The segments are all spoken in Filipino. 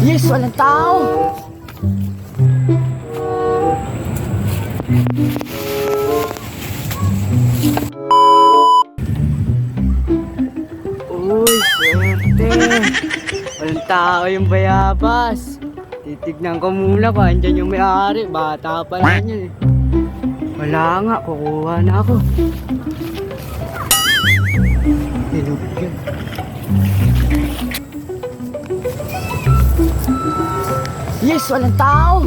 Yes, walang tao. Uy, swerte. Walang tao yung bayabas. Titignan ko muna kung andyan yung may-ari. Bata pa lang yun eh. Wala nga, kukuha na ako. Hinog yun. Yes, walang tao.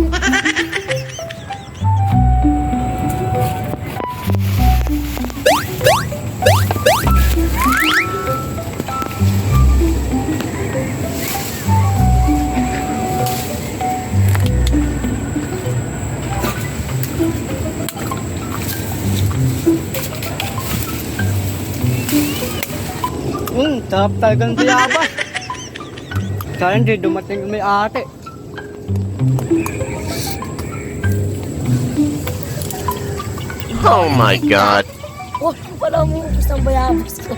Sarap talagang bayabas. Sana hindi dumating yung may-ari. Oh my God. Oh, pala mo ubus ng bayabas ko.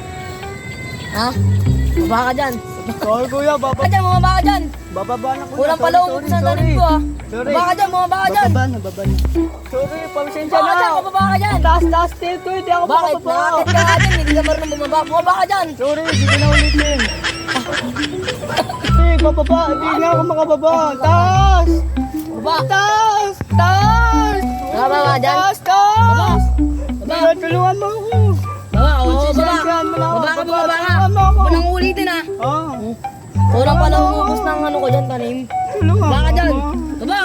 Ha? Baba ka dyan. Sorry kuya, Baba ka dyan, bumaba ka dyan. bababa na kuya. Kulang pala ubus ng tanim ko ha. Sorry. Baba ka dyan, bumaba ka dyan. Bababa na. Sorry, pasensya Baba ka dyan, na. bumaba ka dyan. Taas tail ko, hindi ako Bakit? makababa. Nakakit ka nga dyan, hindi ka marunong bumaba. Bumaba ka dyan. Sorry, hindi ko na ulitin. Bababa, hindi na ako makababa. Taas! Baba. Taas! Taas! Baba ka dyan. Taas! Taas! Baba. Tulungan mo ako. Baba, oo, baba. Sisensyahan mo na ako. Baba ka, bumaba ka. Tulungan mo ako. Huwag nang ulitin ha. Ah, Kulang pala ubus ng ano ko dyan, tanim. tulungan Baba ka dyan. mo. Baba.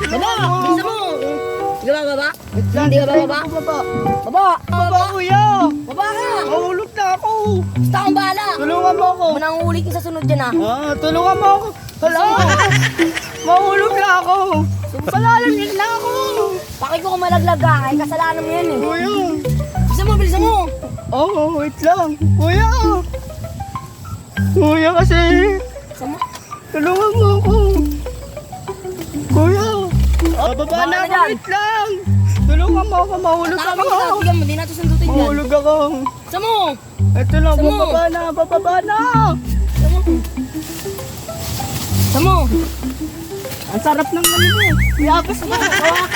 Baba, bisa mo. Hindi ka ba baba? Hindi ka ba baba? Baba. Baba. Baba, kuya. Baba ka. Mahulog na ako. Basta kang bahala. Tulungan mo ako. Huwag nang ulitin sa sunod dyan ha. Ah, tulungan mo ako. Hala. Mahulog na ako. Palalamig na ako. Bakit ko kung malaglag ka? Ay, kasalanan mo yan eh. Kuya. Bilisan mo. Oh, wait lang. Kuya. Kuya kasi. Bilisan mo. Tulungan mo ako. Kuya. Baba Baba na na ako. dyan. Wait lang. Tulungan mo ako. Mahulog Tama ako. ka, bigyan mo. Di natin sundutin yan. Mahulog ako. Bilisan mo. Ito na. Sama. Bababa na. Bababa na. Bilisan mo. Bilisan mo. Ang sarap ng ano mo. Iabas mo. Ah.